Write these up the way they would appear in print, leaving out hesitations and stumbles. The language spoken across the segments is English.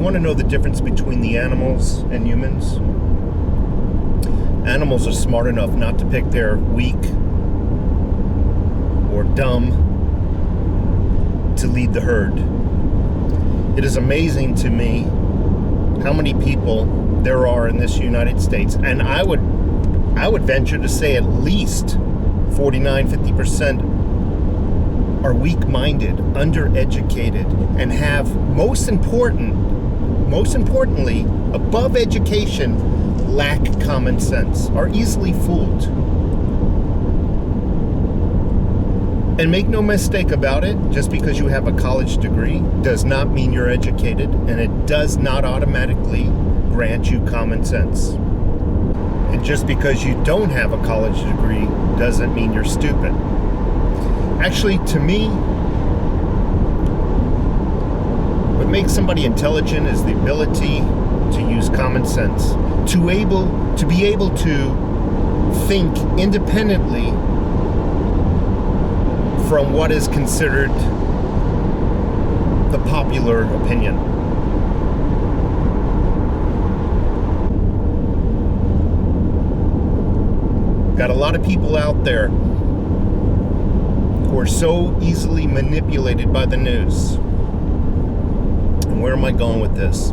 want to know the difference between the animals and humans? Animals are smart enough not to pick their weak or dumb to lead the herd. It is amazing to me how many people there are in this United States, and I would venture to say at least 49-50% are weak-minded, undereducated, and have most importantly, above education, lack common sense, are easily fooled. And make no mistake about it, just because you have a college degree does not mean you're educated, and it does not automatically grant you common sense. And just because you don't have a college degree doesn't mean you're stupid. Actually, to me, what makes somebody intelligent is the ability to use common sense, to be able to think independently from what is considered the popular opinion. Got a lot of people out there who are so easily manipulated by the news. And where am I going with this?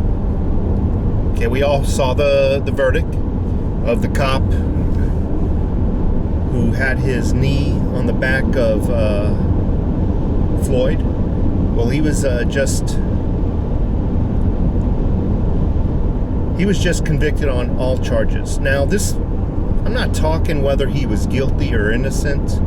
Okay, we all saw the verdict of the cop who had his knee on the back of Floyd. Well, he was just convicted on all charges. Now, this, I'm not talking whether he was guilty or innocent.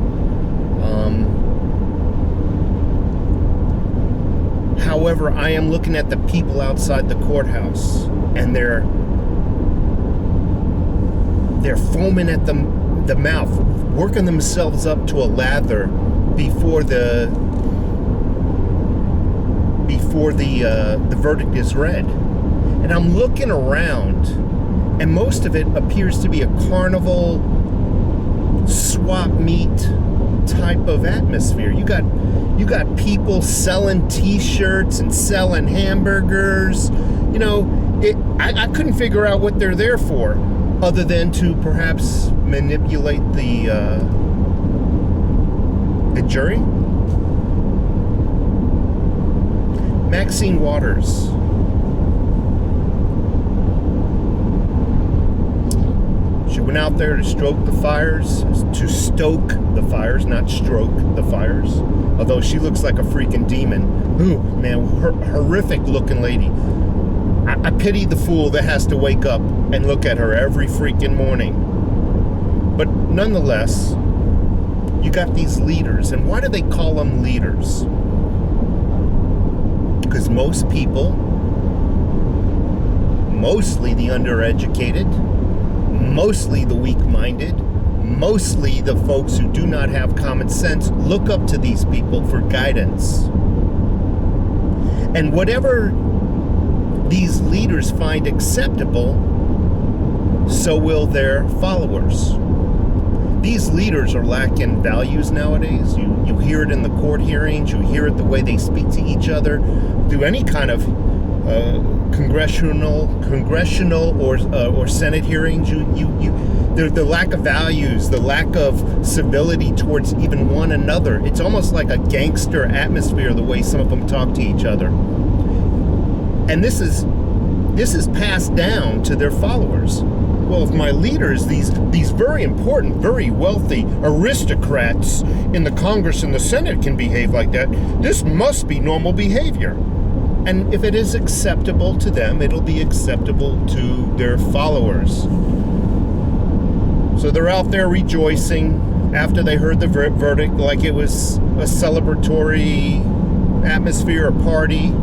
However, I am looking at the people outside the courthouse, and they're foaming at the mouth, working themselves up to a lather before the verdict is read. And I'm looking around, and most of it appears to be a carnival swap meet type of atmosphere. You got people selling T-shirts and selling hamburgers. You know, I couldn't figure out what they're there for, other than to perhaps manipulate the jury. Maxine Waters. She went out there to stoke the fires, not stroke the fires. Although she looks like a freaking demon. Ooh, man, horrific looking lady. I pity the fool that has to wake up and look at her every freaking morning. But nonetheless, you got these leaders. And why do they call them leaders? Because most people, mostly the undereducated, mostly the weak-minded, mostly the folks who do not have common sense, look up to these people for guidance. And whatever these leaders find acceptable, so will their followers. These leaders are lacking values nowadays. You hear it in the court hearings. You hear it the way they speak to each other. Do any kind of congressional or Senate hearings. The lack of values, the lack of civility towards even one another. It's almost like a gangster atmosphere the way some of them talk to each other. And this is passed down to their followers. Well, if my leaders, these very important, very wealthy aristocrats in the Congress and the Senate can behave like that, this must be normal behavior. And if it is acceptable to them, it'll be acceptable to their followers. So they're out there rejoicing after they heard the verdict like it was a celebratory atmosphere, a party.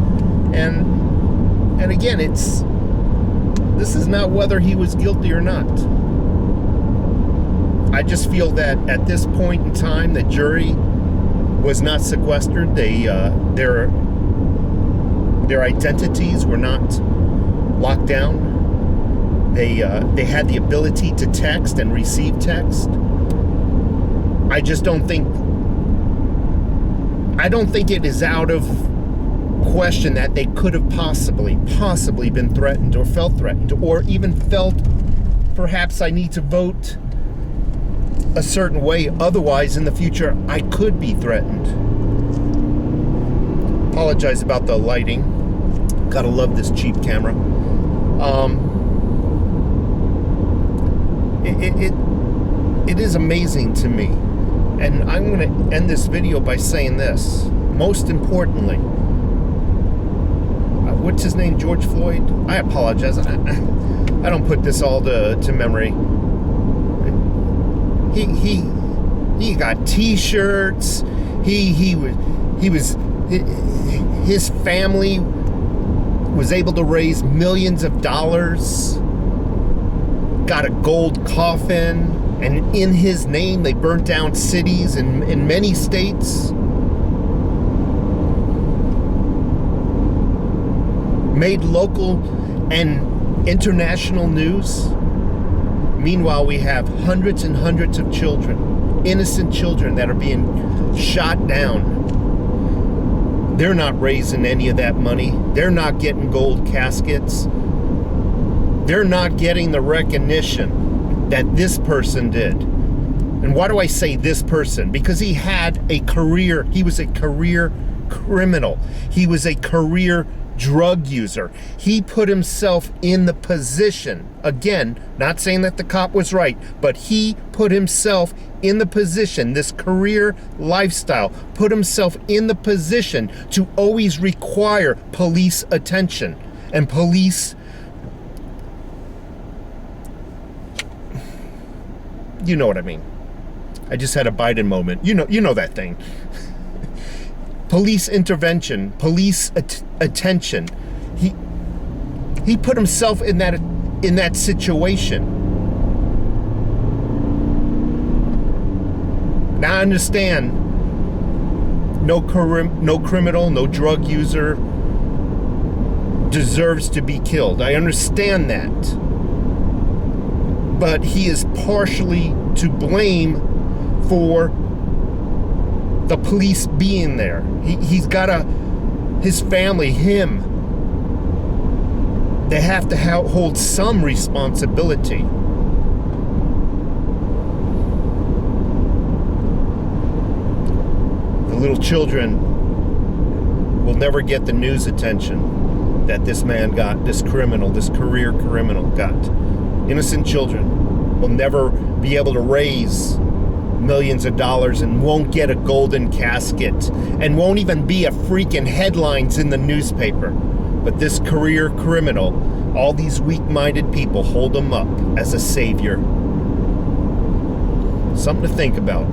And again, this is not whether he was guilty or not. I just feel that at this point in time, the jury was not sequestered. Their identities were not locked down. They had the ability to text and receive text. I don't think it is out of question that they could have possibly been threatened or felt threatened, or even felt perhaps I need to vote a certain way, otherwise in the future I could be threatened. Apologize about the lighting. Gotta love this cheap camera. It is amazing to me, and I'm going to end this video by saying this. Most importantly, what's his name? George Floyd? I apologize. I don't put this all to memory. He got T-shirts. His family was able to raise millions of dollars. Got a gold coffin, and in his name they burnt down cities in many states. Made local and international news. Meanwhile, we have hundreds and hundreds of children, innocent children, that are being shot down. They're not raising any of that money. They're not getting gold caskets. They're not getting the recognition that this person did. And why do I say this person? Because he had a career. He was a career criminal. He was a career drug user. He put himself in the position, again, not saying that the cop was right, but he put himself in the position, this career lifestyle, put himself in the position to always require police attention and police, you know what I mean. I just had a Biden moment. You know that thing. Police intervention, police attention. He put himself in that situation. Now I understand. No criminal, no drug user deserves to be killed. I understand that. But he is partially to blame for the police being there. He's got his family, him. They have to hold some responsibility. The little children will never get the news attention that this man got, this criminal, this career criminal got. Innocent children will never be able to raise millions of dollars and won't get a golden casket and won't even be a freaking headlines in the newspaper. But this career criminal, all these weak-minded people hold him up as a savior. Something to think about.